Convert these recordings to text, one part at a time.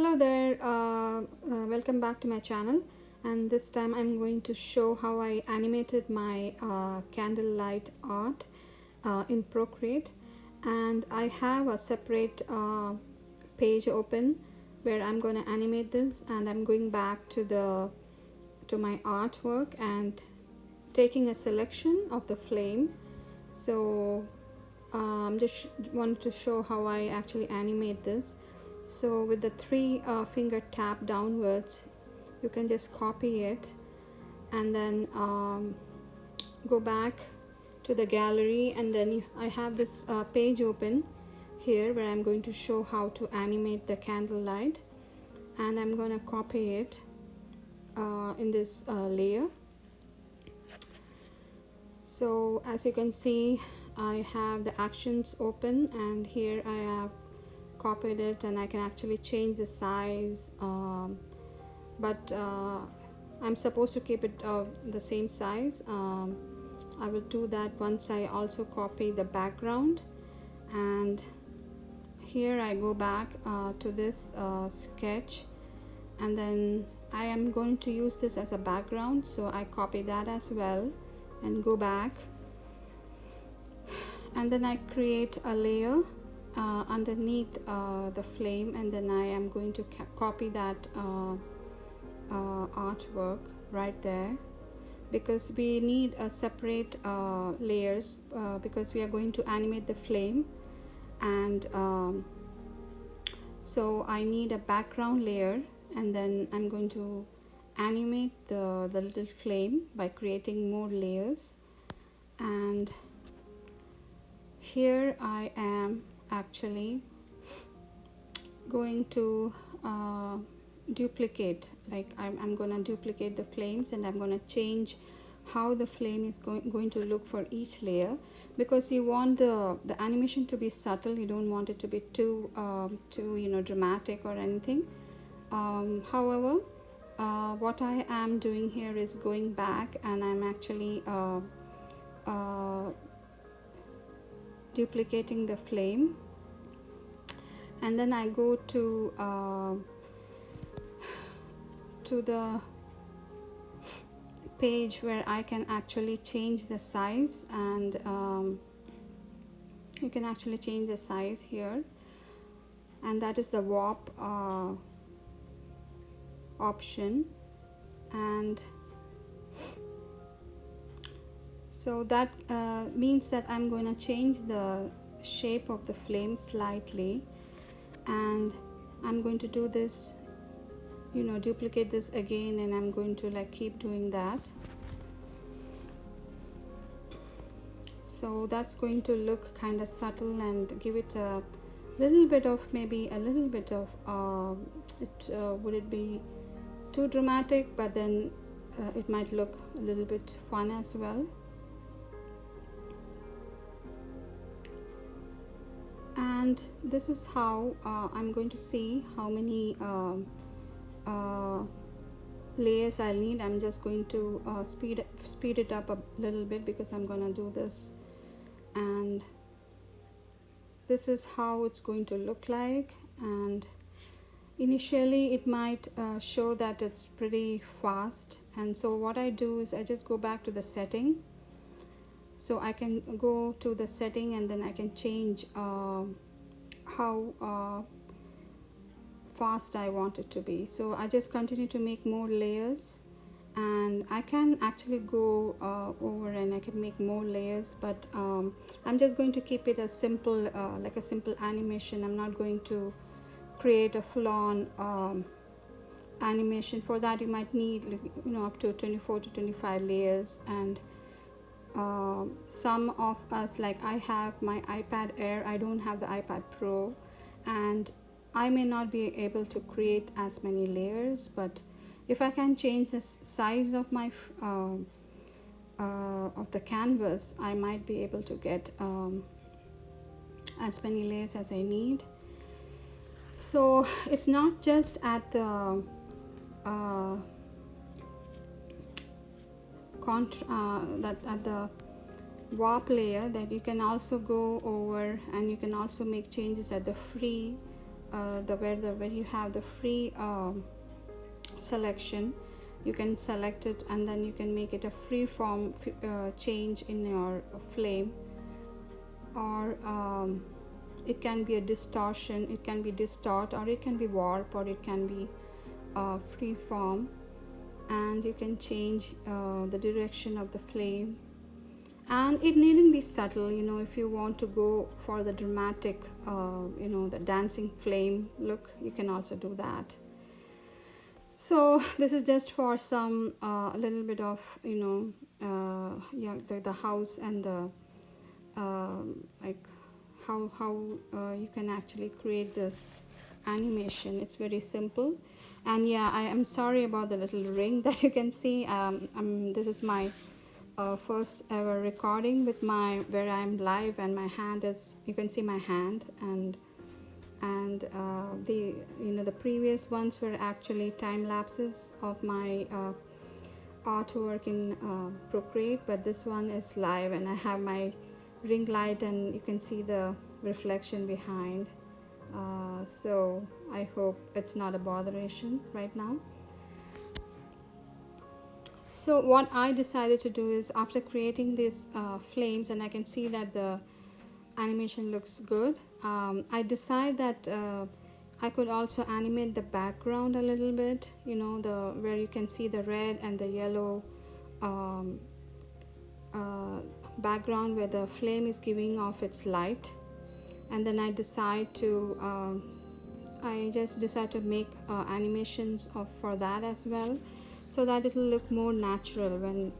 Hello there, welcome back to my channel, and this time I'm going to show how I animated my candlelight art in Procreate. And I have a separate page open where I'm going to animate this, and I'm going back to my artwork and taking a selection of the flame. So just wanted to show how I actually animate this. So with the three finger tap downwards, you can just copy it and then go back to the gallery, and then I have this page open here where I'm going to show how to animate the candlelight, and I'm going to copy it in this layer. So as you can see, I have the actions open, and here I have copied it, and I can actually change the size, but I'm supposed to keep it the same size. I will do that once I also copy the background. And here I go back to this sketch, and then I am going to use this as a background, so I copy that as well and go back, and then I create a layer underneath the flame, and then I am going to copy that artwork right there, because we need a separate layers because we are going to animate the flame. And so I need a background layer, and then I'm going to animate the little flame by creating more layers. And here I am actually going to duplicate, like I'm going to duplicate the flames, and I'm going to change how the flame is going to look for each layer, because you want the animation to be subtle. You don't want it to be too dramatic or anything. However, what I am doing here is going back, and I'm actually duplicating the flame, and then I go to the page where I can actually change the size, and you can actually change the size here, and that is the warp option. And so that means that I'm going to change the shape of the flame slightly, and I'm going to do this, duplicate this again, and I'm going to keep doing that. So that's going to look kind of subtle and give it a little bit of, maybe a little bit of would it be too dramatic, but then it might look a little bit fun as well. And this is how I'm going to see how many layers I'll need. I'm just going to speed it up a little bit, because I'm going to do this, and this is how it's going to look like. And initially it might show that it's pretty fast, and so what I do is I just go back to the setting. So I can go to the setting, and then I can change how fast I want it to be. So I just continue to make more layers, and I can actually go over and I can make more layers, but I'm just going to keep it a simple like a simple animation. I'm not going to create a full-on animation. For that you might need up to 24 to 25 layers. And some of us, like I have my iPad Air, I don't have the iPad Pro, and I may not be able to create as many layers, but if I can change the size of my of the canvas, I might be able to get as many layers as I need. So it's not just at the that at the warp layer, that you can also go over, and you can also make changes at the free where you have the free selection, you can select it and then you can make it a free form change in your flame, or it can be a distortion, it can be distort, or it can be warp, or it can be free form, and you can change the direction of the flame. And it needn't be subtle, you know, if you want to go for the dramatic the dancing flame look, you can also do that. So this is just for some a little bit of yeah, the house and the like how you can actually create this animation. It's very simple. And yeah, I am sorry about the little ring that you can see. This is my first ever recording with my where I'm live, and my hand is, you can see my hand, and the the previous ones were actually time lapses of my artwork in Procreate, but this one is live and I have my ring light and you can see the reflection behind. So I hope it's not a botheration right now. So what I decided to do is, after creating these flames, and I can see that the animation looks good, I decided that I could also animate the background a little bit, the where you can see the red and the yellow background where the flame is giving off its light. And then I just decide to make animations for that as well, so that it will look more natural when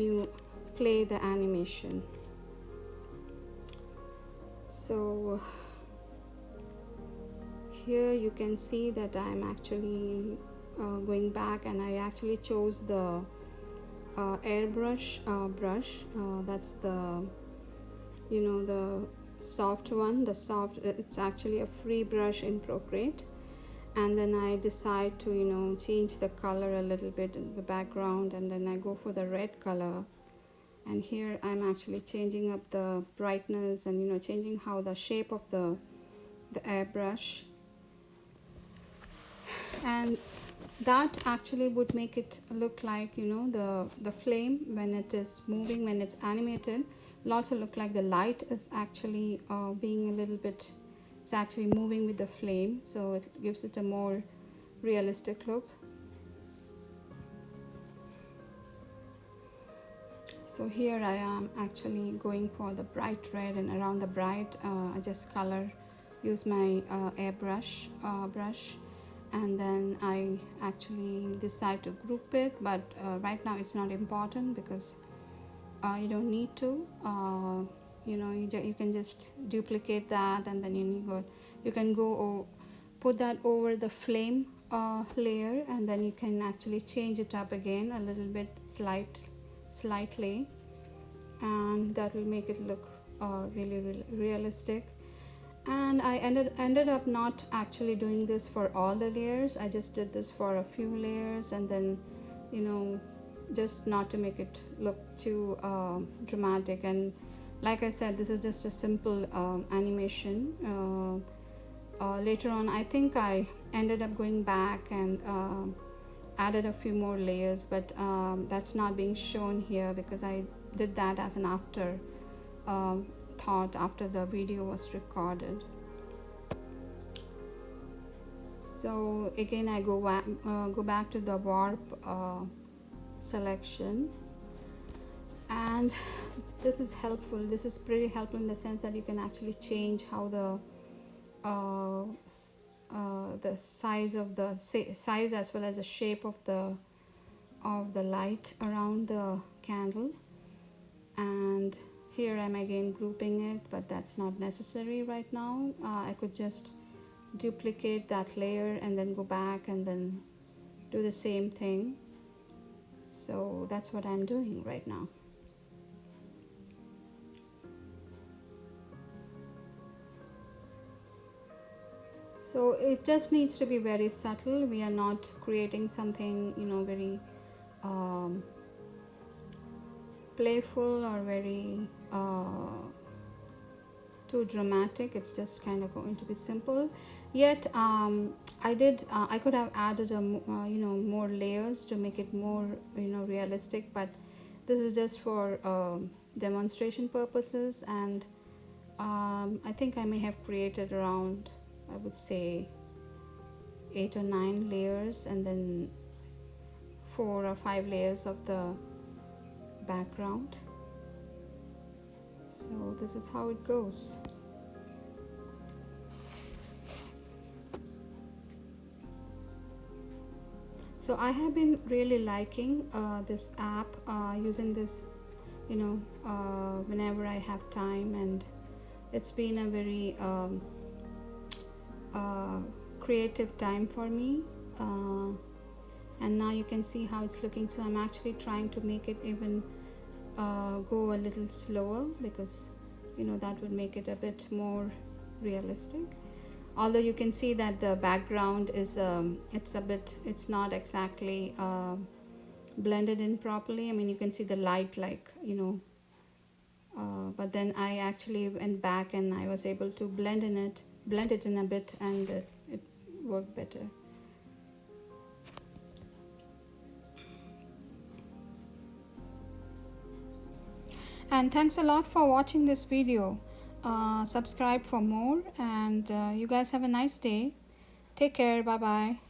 you play the animation. So here you can see that I'm actually going back, and I actually chose the airbrush brush. That's the the soft one, it's actually a free brush in Procreate. And then I decide to change the color a little bit in the background, and then I go for the red color. And here I'm actually changing up the brightness and changing how the shape of the airbrush, and that actually would make it look like the flame, when it is moving, when it's animated, it'll also look like the light is actually being a little bit, it's actually moving with the flame, so it gives it a more realistic look. So here I am actually going for the bright red, and around the bright I just use my airbrush brush, and then I actually decide to group it, but right now it's not important because you don't need to. You can just duplicate that, and then you can go put that over the flame layer, and then you can actually change it up again a little bit slightly, and that will make it look really realistic. And I ended up not actually doing this for all the layers. I just did this for a few layers, and then just not to make it look too dramatic. And like I said, this is just a simple animation. Later on, I think I ended up going back and added a few more layers, but that's not being shown here because I did that as an after thought after the video was recorded. So again, I go back to the warp selection, and this is helpful. This is pretty helpful in the sense that you can actually change how the size as well as the shape of the light around the candle. And here I'm again grouping it, but that's not necessary right now. I could just duplicate that layer and then go back and then do the same thing. So that's what I'm doing right now. So it just needs to be very subtle. We are not creating something very playful or very too dramatic. It's just kind of going to be simple. Yet I could have added more layers to make it more realistic, but this is just for demonstration purposes. And I think I may have created around, I would say, 8 or 9 layers, and then 4 or 5 layers of the background. So this is how it goes. So I have been really liking this app, using this whenever I have time, and it's been a very creative time for me, and now you can see how it's looking. So I'm actually trying to make it even go a little slower, because that would make it a bit more realistic. Although you can see that the background is it's not exactly blended in properly. I mean, you can see the light, but then I actually went back and I was able to blend it in a bit, and it worked better. And thanks a lot for watching this video. Subscribe for more, and you guys have a nice day. Take care. Bye bye.